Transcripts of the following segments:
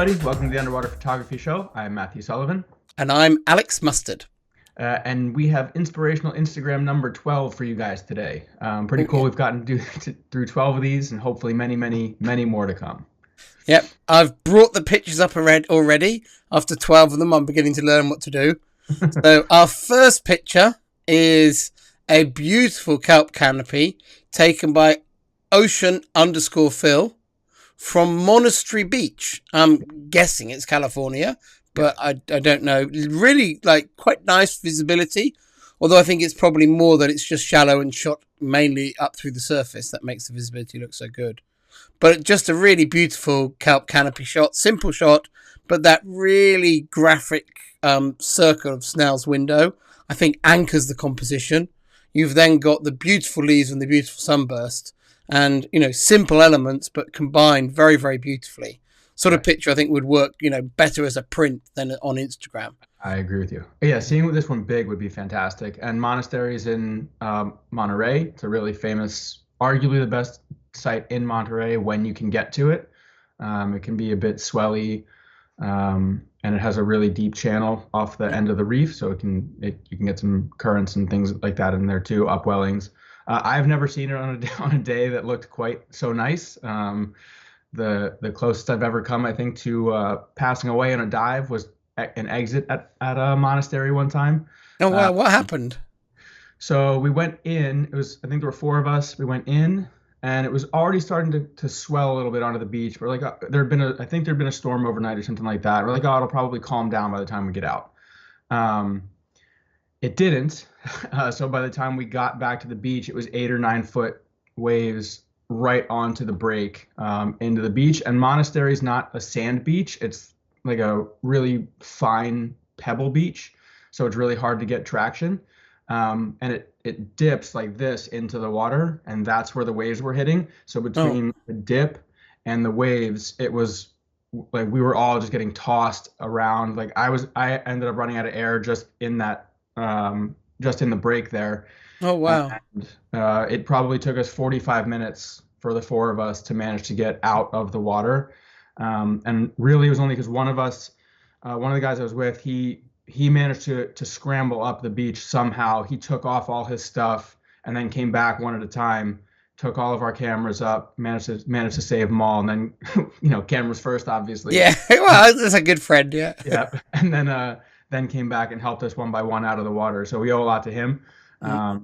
everybody. Welcome to the Underwater Photography Show. I'm Matthew Sullivan. And I'm Alex Mustard. And we have inspirational Instagram number 12 for you guys today. Pretty Oh, cool. yeah. We've gotten through 12 of these and hopefully many, many, many more to come. Yep, I've brought the pictures up already. After 12 of them, I'm beginning to learn what to do. So our first picture is a beautiful kelp canopy taken by Ocean_Phil from Monastery Beach. I'm guessing it's California, but I don't know. Really, quite nice visibility. Although I think it's probably more that it's just shallow and shot mainly up through the surface that makes the visibility look so good. But just a really beautiful kelp canopy shot, simple shot, but that really graphic circle of Snell's window, I think, anchors the composition. You've then got the beautiful leaves and the beautiful sunburst, and simple elements but combined very, very beautifully. Sort of picture I think would work better as a print than on Instagram. I agree with you. Yeah, seeing this one big would be fantastic. And monasteries in Monterey. It's a really famous, arguably the best site in Monterey when you can get to it. It can be a bit swelly, and it has a really deep channel off the end of the reef, so you can get some currents and things like that in there too, upwellings. I've never seen it on a day that looked quite so nice. The closest I've ever come, I think, to passing away on a dive was an exit at a monastery one time. Oh wow, what happened? So we went in. I think there were four of us. We went in, and it was already starting to swell a little bit onto the beach. We're like, I think there'd been a storm overnight or something like that. We're like, oh, it'll probably calm down by the time we get out. It didn't. So by the time we got back to the beach, it was 8 or 9 foot waves right onto the break, into the beach. And Monastery is not a sand beach. It's like a really fine pebble beach. So it's really hard to get traction. And it dips like this into the water, and that's where the waves were hitting. So between the dip and the waves, it was like we were all just getting tossed around. Like I ended up running out of air just in the break there. Oh wow. And it probably took us 45 minutes for the four of us to manage to get out of the water. And really it was only because one of the guys I was with, he managed to scramble up the beach somehow. He took off all his stuff and then came back one at a time, took all of our cameras up, managed to save them all. And then, cameras first, obviously. Yeah, well, that's a good friend, yeah. Yeah. And then came back and helped us one by one out of the water. So we owe a lot to him. Wow.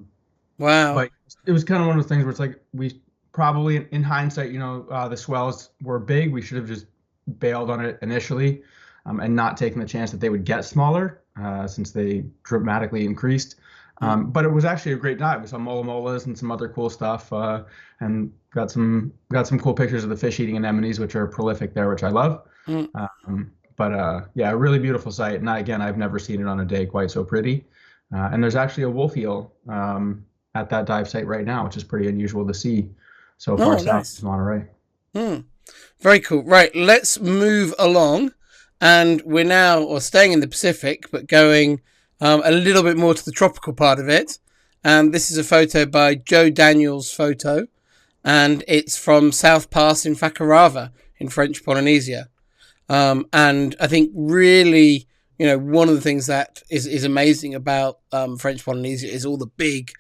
But it was kind of one of those things where it's like we probably, in hindsight, the swells were big. We should have just bailed on it initially, and not taking the chance that they would get smaller, since they dramatically increased. But it was actually a great dive. We saw mola molas and some other cool stuff, and got some cool pictures of the fish eating anemones, which are prolific there, which I love. But yeah, a really beautiful sight. And again, I've never seen it on a day quite so pretty. And there's actually a wolf eel at that dive site right now, which is pretty unusual to see so far south of Monterey. Very cool. Right, let's move along. And we're staying in the Pacific, but going a little bit more to the tropical part of it. And this is a photo by Joe Daniels Photo. And it's from South Pass in Fakarava in French Polynesia. And I think really, one of the things that is amazing about French Polynesia is all the big,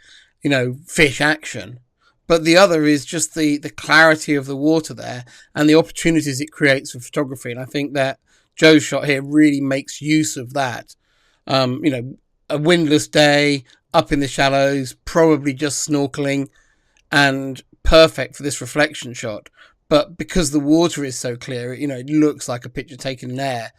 fish action. But the other is just the clarity of the water there and the opportunities it creates for photography. And I think that Joe's shot here really makes use of that. A windless day, up in the shallows, probably just snorkeling, and perfect for this reflection shot. But because the water is so clear, it looks like a picture taken in air.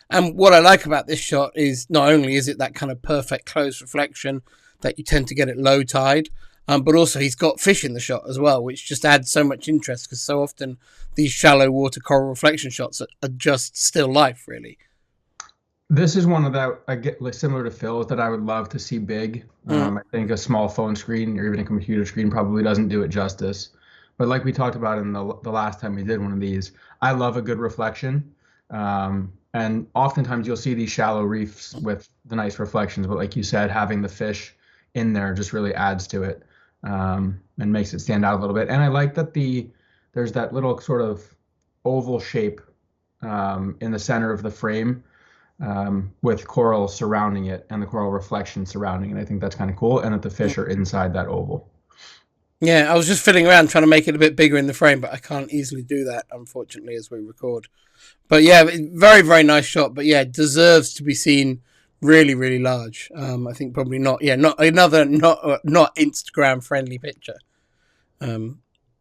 And what I like about this shot is not only is it that kind of perfect close reflection that you tend to get at low tide, but also he's got fish in the shot as well, which just adds so much interest, because so often these shallow water coral reflection shots are just still life, really. This is one of that I get similar to Phil's that I would love to see big. I think a small phone screen or even a computer screen probably doesn't do it justice. But like we talked about in the last time we did one of these, I love a good reflection. And oftentimes you'll see these shallow reefs with the nice reflections, but like you said, having the fish in there just really adds to it, and makes it stand out a little bit. And I like that there's that little sort of oval shape in the center of the frame with coral surrounding it and the coral reflection surrounding it. I think that's kind of cool. And that the fish are inside that oval. Yeah, I was just fiddling around trying to make it a bit bigger in the frame, but I can't easily do that, unfortunately, as we record. But yeah, very, very nice shot. But yeah, deserves to be seen really, really large. I think probably not. Yeah, not another not Instagram friendly picture.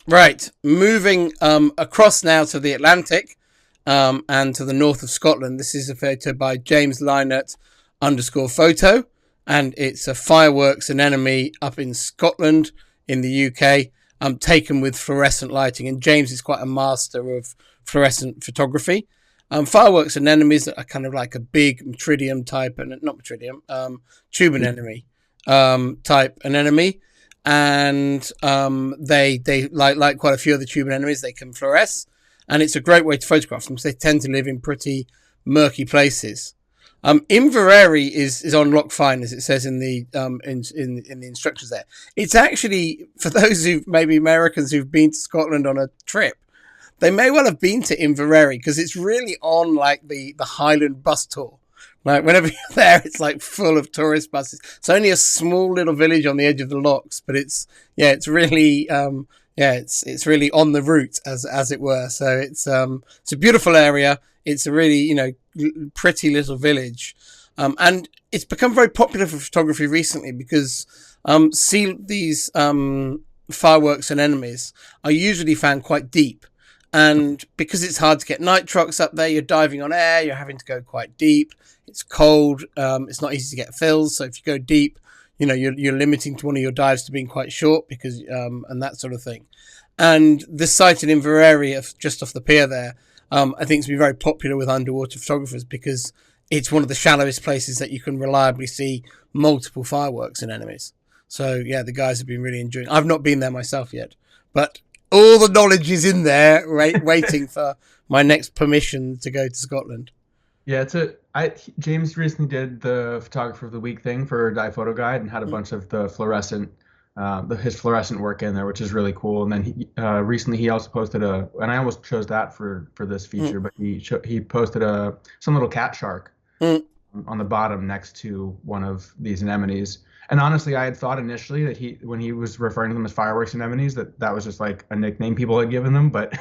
Right, moving across now to the Atlantic and to the north of Scotland. This is a photo by James Lynott _photo, and it's a fireworks anemone up in Scotland in the UK, taken with fluorescent lighting. And James is quite a master of fluorescent photography. Fireworks anemones are kind of like a big Metridium type, and not Metridium, tube anemone type anemone. And they like quite a few other tube anemones, they can fluoresce, and it's a great way to photograph them because they tend to live in pretty murky places. Inverary is on Loch Fyne, as it says in the in the instructions there. It's actually, for those who maybe Americans who've been to Scotland on a trip, they may well have been to Inverary because it's really on like the Highland bus tour. Like whenever you're there, it's like full of tourist buses. It's only a small little village on the edge of the lochs, but it's really it's really on the route as it were. So it's a beautiful area. It's a really pretty little village, and it's become very popular for photography recently because these fireworks anemones are usually found quite deep. And because it's hard to get night trucks up there, you're diving on air, you're having to go quite deep. It's cold. It's not easy to get fills. So if you go deep, you're limiting to one of your dives to being quite short because, and that sort of thing. And this site in Inverary, just off the pier there, I think it's been very popular with underwater photographers because it's one of the shallowest places that you can reliably see multiple fireworks anemones. So yeah, the guys have been really enjoying. I've not been there myself yet, but all the knowledge is in there, waiting for my next permission to go to Scotland. Yeah, James recently did the photographer of the week thing for Dive Photo Guide and had a bunch of the fluorescent, his fluorescent work in there, which is really cool. And then recently he also posted and I almost chose that for this feature, but he posted some little cat shark on the bottom next to one of these anemones. And honestly, I had thought initially that when he was referring to them as fireworks anemones, that was just like a nickname people had given them. But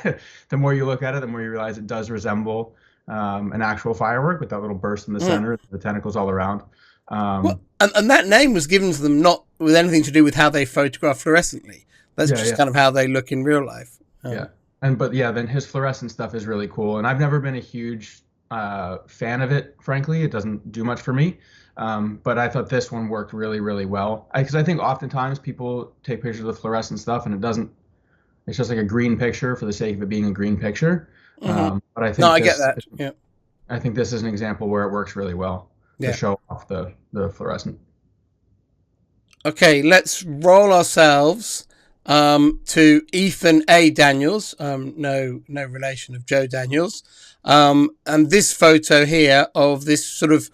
the more you look at it, the more you realize it does resemble an actual firework with that little burst in the center, the tentacles all around. And that name was given to them not with anything to do with how they photograph fluorescently. That's kind of how they look in real life. Then his fluorescent stuff is really cool. And I've never been a huge fan of it, frankly. It doesn't do much for me. But I thought this one worked really, really well. Because I think oftentimes people take pictures of the fluorescent stuff and it's just like a green picture for the sake of it being a green picture. But I think I get that. Yeah. I think this is an example where it works really well to show off the fluorescent. Okay, let's roll ourselves to Ethan A. Daniels. No relation of Joe Daniels. And this photo here of this sort of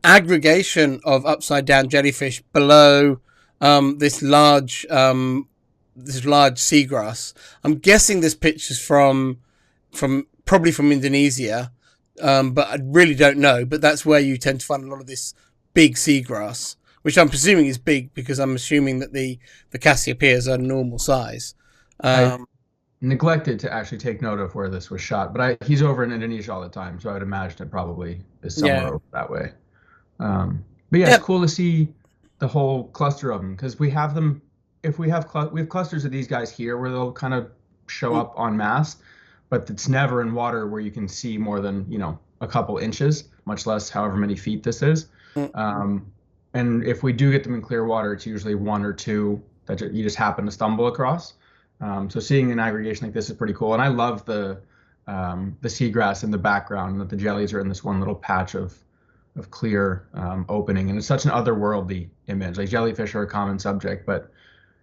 aggregation of upside down jellyfish below this large seagrass. I'm guessing this picture's from probably from Indonesia, but I really don't know. But that's where you tend to find a lot of this big seagrass, which I'm presuming is big because I'm assuming that the Cassiopeias are normal size. I neglected to actually take note of where this was shot, but he's over in Indonesia all the time, so I would imagine it probably is somewhere over that way. But it's cool to see the whole cluster of them because we have them. If we have clusters of these guys here where they'll kind of show up en masse, but it's never in water where you can see more than a couple inches, much less however many feet this is. And if we do get them in clear water, it's usually one or two that you just happen to stumble across. So seeing an aggregation like this is pretty cool, and I love the seagrass in the background, and that the jellies are in this one little patch of clear opening, and it's such an otherworldly image. Like jellyfish are a common subject, but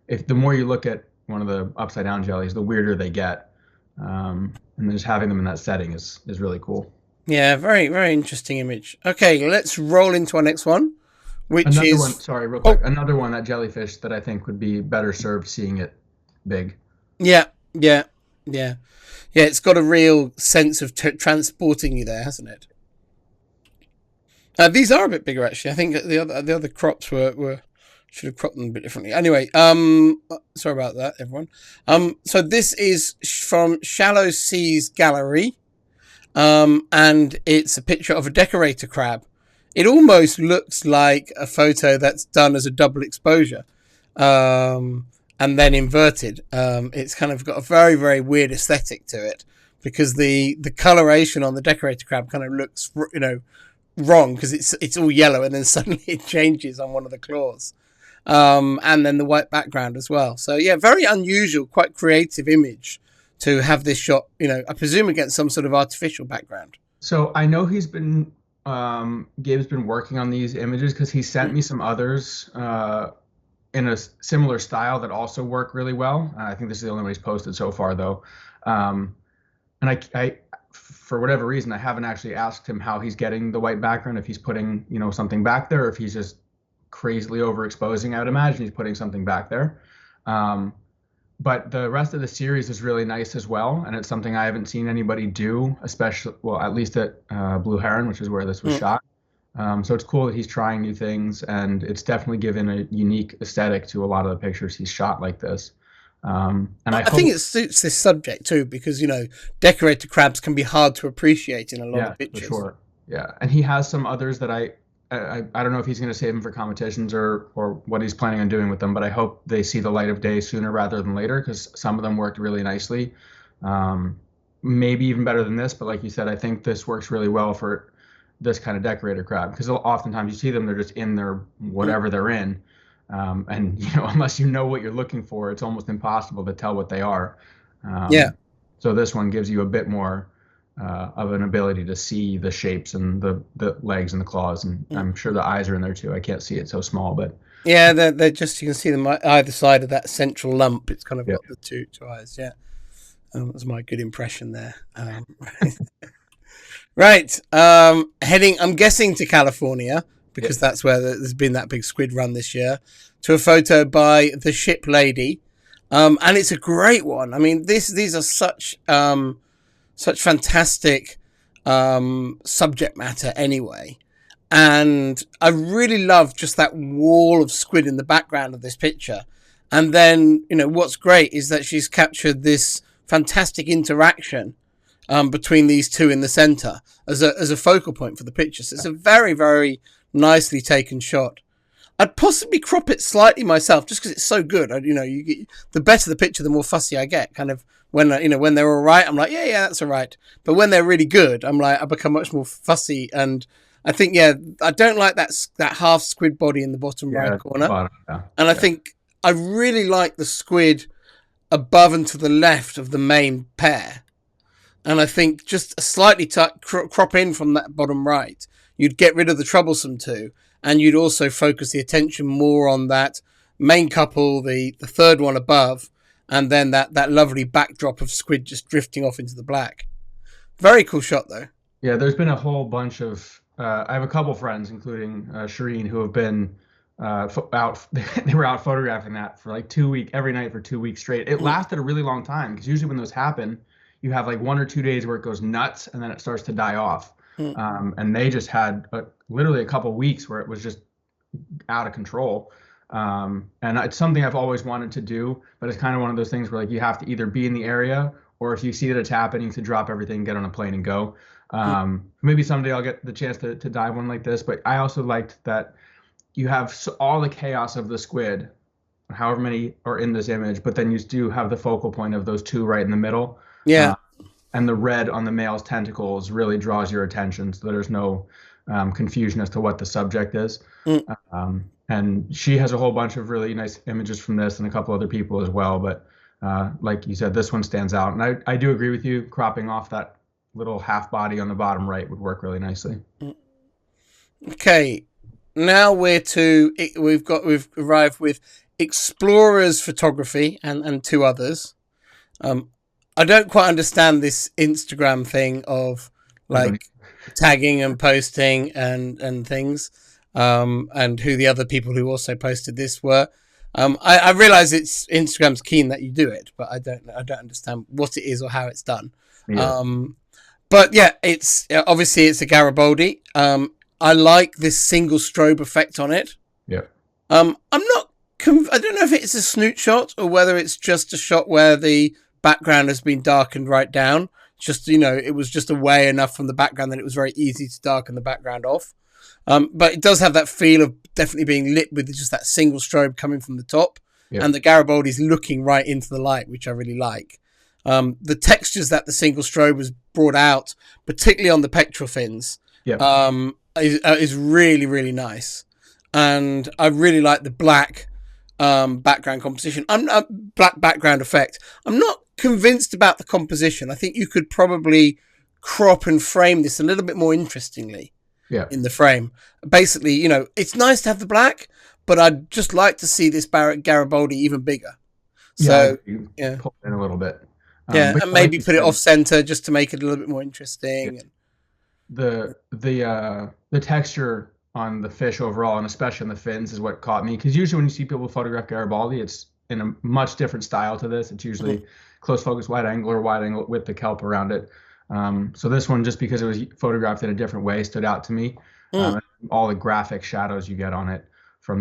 the more you look at one of the upside down jellies, the weirder they get. And then just having them in that setting is really cool. Yeah, very, very interesting image. Okay, let's roll into our next one, which another is... one, sorry, real quick. Another one, that jellyfish, that I think would be better served seeing it big. Yeah. Yeah. Yeah, it's got a real sense of transporting you there, hasn't it? These are a bit bigger, actually. I think the other crops were should have cropped them a bit differently. Anyway, sorry about that, everyone. So this is from Shallow Seas Gallery, and it's a picture of a decorator crab. It almost looks like a photo that's done as a double exposure, and then inverted. It's kind of got a very, very weird aesthetic to it because the coloration on the decorator crab kind of looks, wrong because it's all yellow and then suddenly it changes on one of the claws, and then the white background as well. So yeah, very unusual, quite creative image to have this shot. I presume against some sort of artificial background. So I know Gabe's been working on these images because he sent me some others in a similar style that also work really well. I think this is the only one he's posted so far, though. And I, for whatever reason, I haven't actually asked him how he's getting the white background, if he's putting, something back there, or if he's just crazily overexposing. I would imagine he's putting something back there. But the rest of the series is really nice as well, and it's something I haven't seen anybody do, especially, well, at least at Blue Heron, which is where this was shot. So it's cool that he's trying new things, and it's definitely given a unique aesthetic to a lot of the pictures he's shot like this. And I think it suits this subject too, because decorator crabs can be hard to appreciate in a lot of pictures. For sure. Yeah, and he has some others that I don't know if he's going to save them for competitions or what he's planning on doing with them, but I hope they see the light of day sooner rather than later, because some of them worked really nicely. Maybe even better than this, but like you said, I think this works really well for this kind of decorator crab, because oftentimes you see them, they're just in their whatever they're in. And unless you know what you're looking for, it's almost impossible to tell what they are. So this one gives you a bit more of an ability to see the shapes and the legs and the claws, and I'm sure the eyes are in there too. I can't see it so small, but yeah, they're just, you can see them either side of that central lump. It's kind of got the two eyes. Yeah, that was my good impression there. Right, heading, I'm guessing, to California, because that's where there's been that big squid run this year, to a photo by the Ship Lady, and it's a great one. I mean, these are such fantastic subject matter anyway, and I really love just that wall of squid in the background of this picture. And then what's great is that she's captured this fantastic interaction between these two in the center as a focal point for the picture. So it's a very, very nicely taken shot. I'd possibly crop it slightly myself, just because it's so good. You get, the better the picture, the more fussy I get. Kind of when they're all right, I'm like, yeah, that's all right. But when they're really good, I'm like, I become much more fussy. And I think, I don't like that half squid body in the bottom right corner. And I think I really like the squid above and to the left of the main pair. And I think just a slightly crop in from that bottom right, you'd get rid of the troublesome two, and you'd also focus the attention more on that main couple, the third one above, and then that lovely backdrop of squid just drifting off into the black. Very cool shot, though. Yeah, there's been a whole bunch of... I have a couple friends, including Shireen, who have been out. They were out photographing that for like 2 weeks, every night for 2 weeks straight. It lasted a really long time, because usually when those happen, you have like 1 or 2 days where it goes nuts and then it starts to die off. And they just had literally a couple weeks where it was just out of control. And it's something I've always wanted to do, but it's kind of one of those things where like you have to either be in the area, or if you see that it's happening, to drop everything, get on a plane and go. Maybe someday I'll get the chance to dive one like this, but I also liked that you have all the chaos of the squid, however many are in this image, but then you do have the focal point of those two right in the middle. Yeah. And the red on the male's tentacles really draws your attention, so there's no confusion as to what the subject is. And she has a whole bunch of really nice images from this, and a couple other people as well. But like you said, this one stands out. And I do agree with you. Cropping off that little half body on the bottom right would work really nicely. Okay, now we've arrived with Explorers Photography and two others. I don't quite understand this Instagram thing of like tagging and posting and things, and who the other people who also posted this were. I realize it's Instagram's keen that you do it, but I don't understand what it is or how it's done. Yeah. But yeah, it's obviously it's a Garibaldi. I like this single strobe effect on it. Yeah. I'm not. I don't know if it's a snoot shot or whether it's just a shot where the background has been darkened right down. Just it was just away enough from the background that it was very easy to darken the background off. But it does have that feel of definitely being lit with just that single strobe coming from the top, and the Garibaldi's looking right into the light, which I really like. The textures that the single strobe has brought out, particularly on the pectoral fins, is really, really nice. And I really like the black background composition. Black background effect. I'm not convinced about the composition. I think you could probably crop and frame this a little bit more interestingly in the frame. Basically, it's nice to have the black, but I'd just like to see this Garibaldi even bigger. So, pull it in a little bit. And maybe put it off center just to make it a little bit more interesting. The texture on the fish overall, and especially on the fins, is what caught me. Because usually when you see people photograph Garibaldi, it's in a much different style to this. It's usually close focus, wide angle, or wide angle with the kelp around it. So this one, just because it was photographed in a different way, stood out to me. All the graphic shadows you get on it from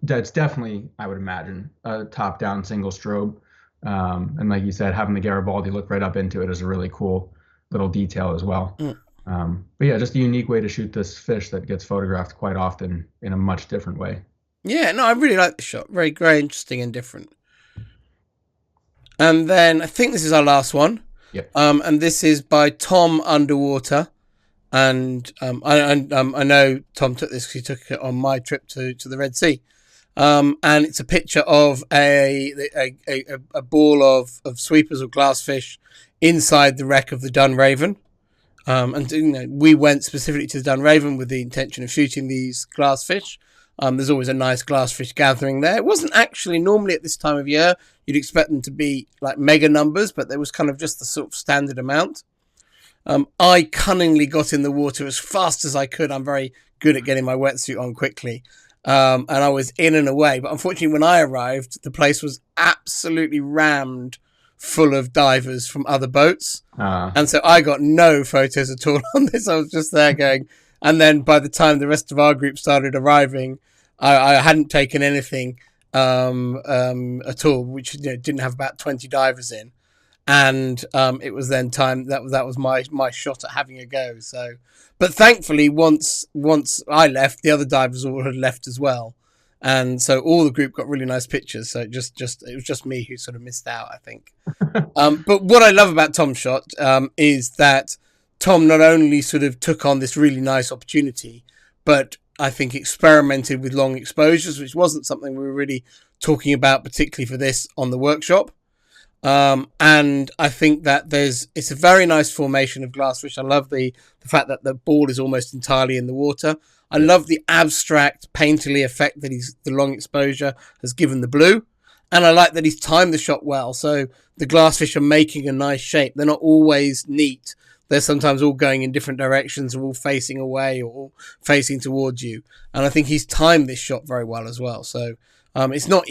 that's definitely, I would imagine, a top-down single strobe. And like you said, having the Garibaldi look right up into it is a really cool little detail as well. But yeah, just a unique way to shoot this fish that gets photographed quite often in a much different way. Yeah, no, I really like the shot. Very, very interesting and different. And then I think this is our last one. And this is by Tom Underwater. And I know Tom took this because he took it on my trip to the Red Sea. And it's a picture of a ball of sweepers or glassfish inside the wreck of the Dunraven. And we went specifically to the Dunraven with the intention of shooting these glassfish. There's always a nice glassfish gathering there. It wasn't actually normally at this time of year. You'd expect them to be like mega numbers, but there was kind of just the sort of standard amount. I cunningly got in the water as fast as I could. I'm very good at getting my wetsuit on quickly. And I was in and away. But unfortunately, when I arrived, the place was absolutely rammed full of divers from other boats. And so I got no photos at all on this. I was just there going. And then by the time the rest of our group started arriving, I hadn't taken anything at all, which didn't have about 20 divers in. And it was then time that was my shot at having a go. So, but thankfully, once I left, the other divers all had left as well, and so all the group got really nice pictures. So it was just me who sort of missed out, I think. But what I love about Tom's shot is that Tom not only sort of took on this really nice opportunity, but I think experimented with long exposures, which wasn't something we were really talking about, particularly for this on the workshop. And I think that it's a very nice formation of glassfish. I love the fact that the ball is almost entirely in the water. I love the abstract painterly effect that the long exposure has given the blue. And I like that he's timed the shot well. So the glassfish are making a nice shape. They're not always neat. They're sometimes all going in different directions, or all facing away, or all facing towards you. And I think he's timed this shot very well as well. So it's not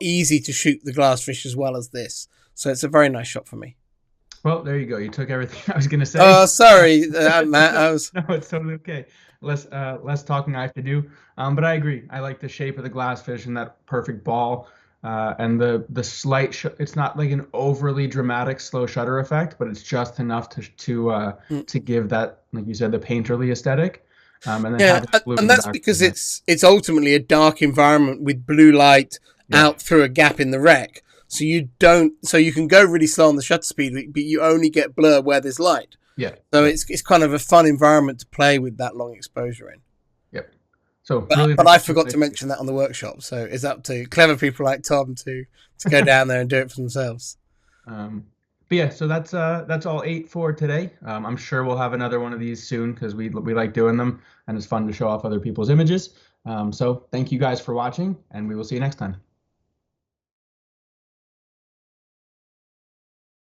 easy to shoot the glassfish as well as this. So it's a very nice shot for me. Well, there you go. You took everything I was going to say. Oh, sorry, Matt. No, it's totally okay. Less talking I have to do. But I agree. I like the shape of the glassfish and that perfect ball. And the slight it's not like an overly dramatic slow shutter effect, but it's just enough to give that, like you said, the painterly aesthetic. And that's because it's ultimately a dark environment with blue light out through a gap in the wreck. So you can go really slow on the shutter speed, but you only get blur where there's light. Yeah. So it's kind of a fun environment to play with that long exposure in. Yep. So, but I forgot to mention that on the workshop. So it's up to clever people like Tom to go down there and do it for themselves. But yeah, so that's all 8 for today. I'm sure we'll have another one of these soon because we like doing them and it's fun to show off other people's images. So thank you guys for watching, and we will see you next time.